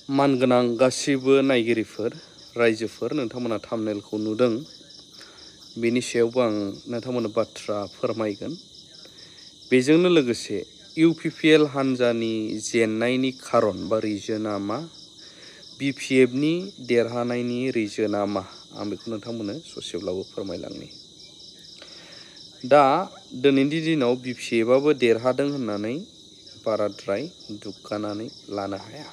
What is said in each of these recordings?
मानगोनां गासिबो नायगिरिफोर रायजोफोर नोंथांमोना थाम्बनेलखौ नुदों बेनि सायावबो आं नोंथांमोननो बाथ्रा फोरमायगोन। बेजोंनो लोगोसे इउपिपिएल हान्जानि जेननायनि खारन बा रिजोना मा, बिपिएफनि देरहानायनि रिजोना मा, आं बेखौ नोंथांमोननो ससेब्लाबो फोरमायलांनि। दा दिनैनि दिनाव बिपिएफआबो देरहादों होननानै बाराद्राय दुग्गानानै लानो हाया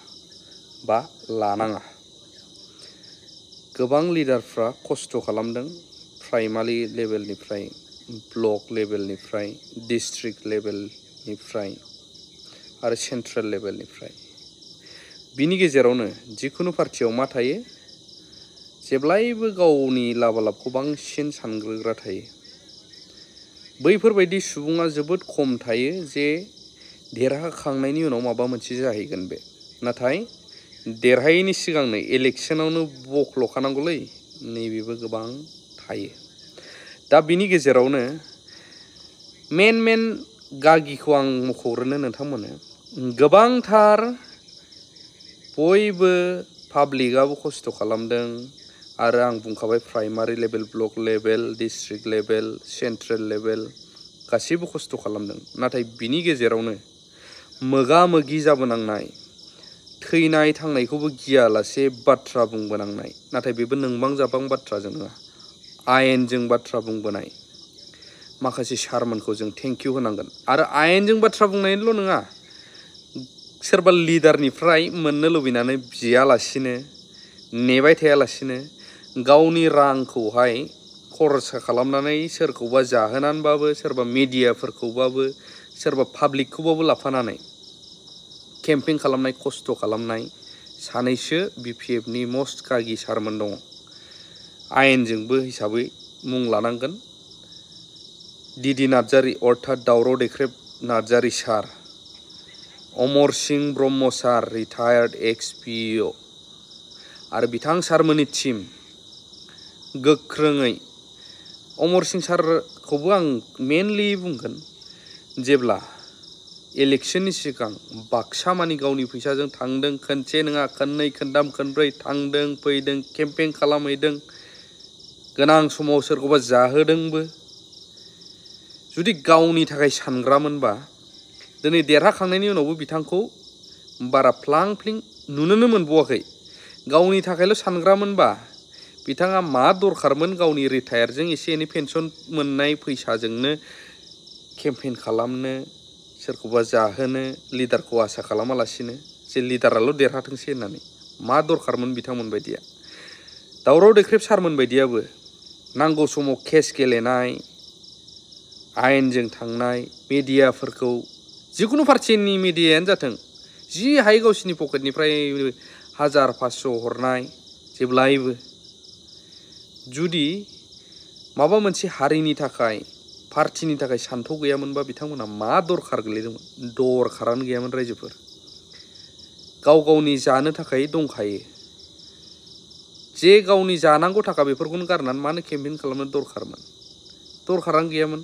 बा लानाङा। गोबां लिडारफ्रा खस्थ' खालामदों, प्राइमारि लेभेलनिफ्राय ब्लक लेभेलनिफ्राय डिस्ट्रिक्ट लेभेलनिफ्राय आरो सेन्ट्रेल लेभेलनिफ्राय। बिनि गेजेरावनो जिखुनु पार्टियाव मा थायो, जेब्लायबो गावनि लाबालाबखौ बांसिन सानग्रोग्रा थायो। बैफोरबायदि सुबुङा जोबोद खम थायो जे देरहाखांनायनि उनाव माबा मोनसे जाहैगोन बे। नाथाय देरहायैनि सिगांनो इलेक्शनावनो बख्ल'खानांगौलै, नैबेबो गोबां थायो। दा बिनि गेजेरावनो मेन गागिखौ आं मख'ग्रोनो नोंथांमोननो। गोबांथार बयबो पाब्लिकआबो खस्थ' खालामदों आरो आं बुंखाबाय primary level, block level, district level, central level गासैबो खस्थ' खालामदों। नाथाय बिनि गेजेरावनो मोगा मोगि जाबोनांनाय, थैनाय थांनायखौबो गियालासे बाथ्रा बुंबोनांनाय, नाथाय बेबो नंबां जाबां बाथ्राजों नङा, आयेनजों बाथ्रा बुंबोनाय माखासे सारमोनखौ जों थेंकिउ होनांगोन। आरो आयेनजों बाथ्रा बुंनायल' नङा, सोरबा लिडारनिफ्राय मोननो लुबैनानै बियालासिनो, नेबाय थायालासिनो गावनि रांखौहाय खरसा खालामनानै सोरखौबा जाहोनानैबाबो, सोरबा मिडियाफोरखौबाबो, सोरबा पाब्लिकखौबाबो लाफानानै केम्पेइन खालामनाय, खस्थ' खालामनाय सानैसो बिपिएफनि मस्ट गागि सारमोन दङ। आयेनजोंबो हिसाबै मुं लानांगोन। डिडि नार्जारी अर्थात दावराव देख्रेब नार्जारी सार, अमर सिंह ब्रह्म सार रिटायार्ड एक्स-पिअ आरो बिथां सारमोननि टीम गोख्रोङै। अमर सिंह सारखौबो आं मेनलि बुंगोन, जेब्ला इलेक्शननि सिगां बाक्सामानि गावनि फैसाजों थांदों, खनसे नङा खननै खनथाम खनब्रै थांदों फैदों, केम्पेइन खालामहैदों, गोनां समाव सोरखौबा जाहोदोंबो। जुदि गावनि थाखाय सानग्रामोनबा दिनै देरहाखांनायनि उनावबो बिथांखौ बारा फ्लां फ्लिं नुनोनो मोनबावाखै। गावनि थाखायल' सानग्रामोनबा बिथाङा मा दरखारमोन गावनि रिटायारजों एसे एनै पेन्सन मोननाय फैसाजोंनो केम्पेइन खालामनो, सोरखौबा जाहोनो, लिडारखौ आसा खालामालासिनो जे लिडाराल' देरहाथोंसै होननानै। मा दरखारमोन बिथांमोन बायदिया। दावराव देख्रेब सारमोन बायदियाबो नांगौ समाव केस गेलेनाय, आयेनजों थांनाय, मिडियाफोरखौ जिखुनु पार्टिनि मिडियायानो जाथों, जि हायो गावसिनि पकेटनिफ्राय 1000-500 हरनाय जेब्लायबो। जुदि माबा मोनसे हारिनि थाखाय, पार्टिनि थाखाय सान्थौ गैयामोनबा बिथांमोना मा दरखार गोलैदोंमोन? दरखारानो गैयामोन रायजोफोर। गाव गावनि जानो थाखाय दंखायो। जे गावनि जानांगौ थाखा बेफोरखौनो गारनानै मानो केम्पेइन खालामनो दरखारमोन? दरखारानो गैयामोन।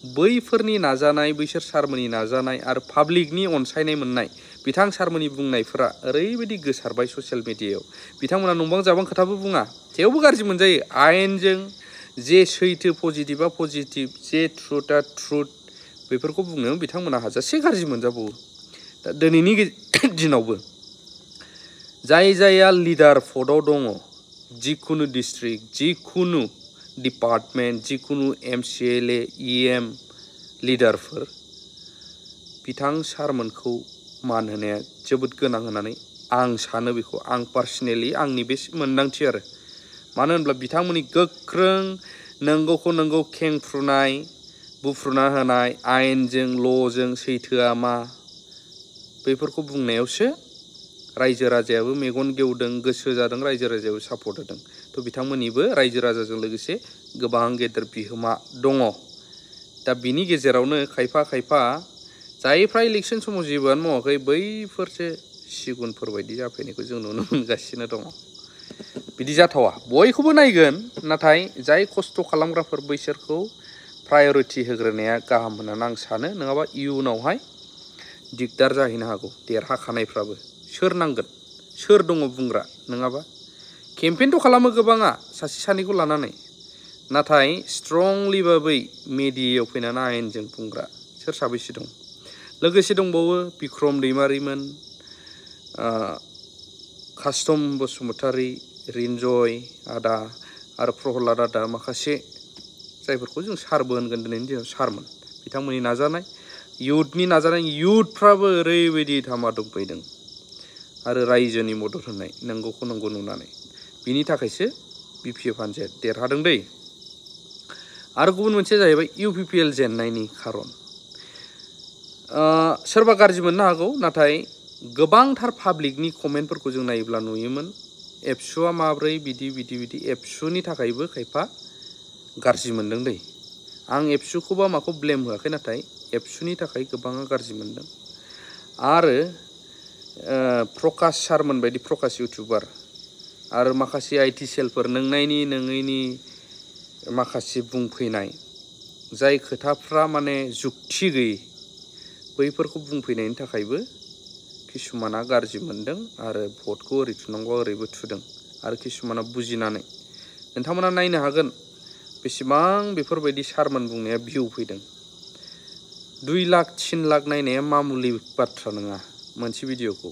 बैफोरनि नाजानाय, बैसोर सारमोननि नाजानाय आरो पाब्लिकनि अनसायनाय मोननाय बिथां सारमोननि बुंनायफोरा ओरैबायदि गोसारबाय ससियेल मिडियायाव। बिथांमोना नंबां जाबां खोथाबो बुङा, थेवबो गाज्रि मोनजायो। आयेनजों जे सैथो, पजिटिभा पजिटिभ, जे ट्रुथआ ट्रुथ, बेफोरखौ बुंनो बिथांमोना हाजासे गाज्रि मोनजाबावो। दा दिनैनि दिनावबो जाय जाया लिडार पदआव दङ, जिखुनु डिस्ट्रिक्ट, जिखुनु डिपार्टमेन्ट, जिखुनु MCLA, EM लिडारफोर, बिथां सारमोनखौ मान होनाया जोबोद गोनां होननानै आं सानो। बेखौ आं पार्सनेलि आंनि बे मोन्दांथि आरो। मानो होनब्ला बिथांमोननि गोख्रों नंगौखौ नंगौ खेंफ्रुनाय, बुफ्रुना होनाय, आयेनजों ल'जों सैथोआ मा, बेफोरखौ बुंनायावसो रायजो राजायाबो मेगन गेवदों, गोसो जादों, रायजो राजायाबो सापर्ट होदों। थ' बिथांमोननिबो रायजो राजाजों लोगोसे गोबां गेदेर बिहोमा दङ। दा बिनि गेजेरावनो खायफा जायफ्रा इलेक्शन समाव जेबोआनो मावाखै, बैफोरसो सिगुनफोरबायदि जाफैनायखौ जों नुनो मोनगासिनो दङ। बिदि जाथावा। बयखौबो नायगोन, नाथाय जाय खस्थ' खालामग्राफोर बैसोरखौ प्रायरिटि होग्रोनाया गाहाम होननानै आं सानो। नङाबा इयुनावहाय दिगदार जाहैनो हागौ। देरहाखानायफ्राबो सोर नांगोन? सोर दङ बुंग्रा नङाबा केम्पेइनथ' खालामो गोबाङा सासे सानैखौ लानानै नाथाय स्ट्रंलिबा बै मेडियायाव फैनानै आयेनजों बुंग्रा सोर साबैसे दं लोगोसे दंबावो बिक्रम दैमारिमोन कास्टम बसुमतारी रिन्जय आदा आरो प्रहलाद आदा माखासे जायफोरखौ जों सारबो होनगोन दिनैनि दिनाव सारमोन बिथांमोननि नाजानाय युथनि नाजानाय युथफ्राबो ओरैबायदि धामा दंफैदों आरो रायजोनि मदद होनाय नंगौखौ नंगौ नुनानै बिनि थाखायसो बिपिएफ हान्जाया देरहादों दै आरो गुबुन मोनसे जाहैबाय इउपिपिएल जेननायनि खारन सोरबा गाज्रि मोननो हागौ नाथाय गोबांथार पाब्लिकनि कमेन्टफोरखौ जों नायोब्ला नुयोमोन एबसुआ माब्रै बिदि एबसुनि थाखायबो खायफा गाज्रि मोनदों दै आं एबसुखौबा माखौ ब्लेम होआखै नाथाय एबसुनि थाखाय गोबाङा गाज्रि मोनदों आरो प्रकाश सारमोन बायदि प्रकाश इउटुबार आरो माखासे आइटि सेलफोर नोंनायनि नङैनि माखासे बुंफैनाय जाय खोथाफ्रा माने जुक्ति गैयै बैफोरखौ बुंफैनायनि थाखायबो किसुमाना गाज्रि मोनदों आरो भटखौ ओरै थुनांगौ ओरैबो थुदों आरो किसुमाना बुजिनानै नोंथांमोना नायनो हागोन बेसेबां बेफोरबायदि सारमोन बुंनाया भिउ फैदों 2 लाख 3 लाख नायनाया मामुलि बाथ्रा नङा मोनसे भिडिअखौ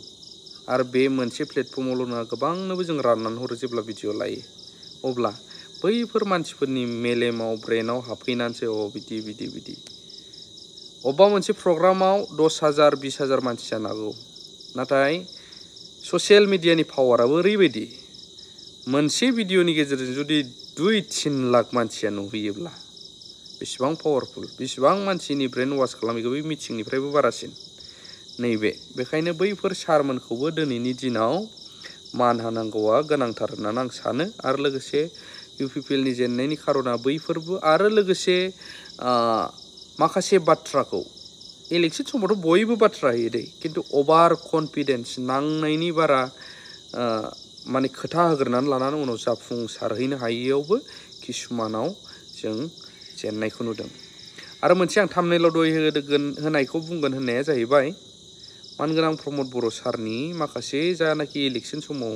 आरो बे मोनसे प्लेटफर्मावल' नङा गोबांनोबो जों राननानै हरो जेब्ला भिडिअ लायो अब्ला बैफोर मानसिफोरनि मेलेमाव ब्रेनाव हाबफैनानैसो बिदि अबेबा मोनसे प्रग्रामाव 10,000 20,000 मानसि जानो हागौ नाथाय ससियेल मिडियानि पावाराबो ओरैबायदि मोनसे भिडिअनि गेजेरजों जुदि 2-3 लाख मानसिया नुहैयोब्ला बेसेबां पावारफुल बेसेबां मानसिनि ब्रेन वाश खालामैगौ बे मिथिंनिफ्रायबो बारासिन नैबे बेखायनो बैफोर सारमोनखौबो दिनैनि दिनाव मान होनांगौआ गोनांथार होननानै आं सानो आरो लोगोसे इउपिपिएलनि जेननायनि खारना बैफोरबो आरो लोगोसे माखासे बाथ्राखौ इलेक्शन समावथ' बयबो बाथ्रा होयो दै खिन्थु अभार कनफिडेन्स नांनायनि बारा माने खोथा होग्रोनानै लानानै उनाव जाफुंसारहैनो हायैयावबो किसुमानाव जों जेननायखौ नुदों आरो मोनसे आं थाम्बनेइलाव दहाय होनायखौ बुंगोन होननाया जाहैबाय मानगोनां प्रमद बर' सारनि माखासे जानाखि इलेक्शन समाव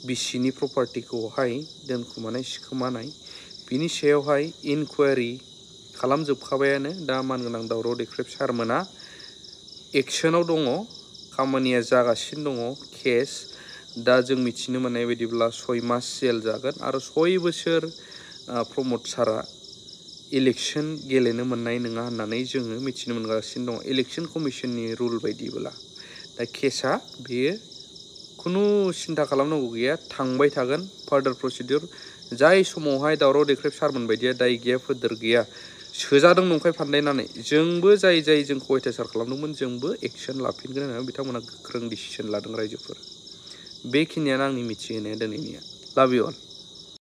बिसिनि प्रपार्टिखौहाय दोनखुमानाय सिखोमानाय बिनि सायावहाय इनकुवारि खालामजोबखाबायानो दा मानगोनां दावराव देख्रेब सारमोना एक्सनाव दङ खामानिया जागासिनो दङ केस दा जों मिथिनो मोननाय बायदिब्ला 6 मास जेल जागोन आरो 6 बोसोर प्रमद सारा इलेक्शन गेलेनो मोननाय नङा होननानै जोङो मिथिनो मोनगासिनो दङ इलेक्शन कमिशननि रुल बायदिब्ला दा केसा बेयो खुनु सिन्था खालामनांगौ गैया थांबाय थागोन फार्दार प्रसिडिउर जाय समावहाय दावराव देख्रेब सारमोन बायदिया दाय गैया फोदोर गैया सोजादों नंखाय फान्दायनानै जोंबो जाय जोंखौ अयथासार खालामदोंमोन जोंबो एक्सन लाफिनगोन होननानै बिथांमोना गोख्रों डिसिसन लादों रायजोफोर बेखिनियानो आंनि मिथिहोनाया दिनैनिया लाभ इउ अल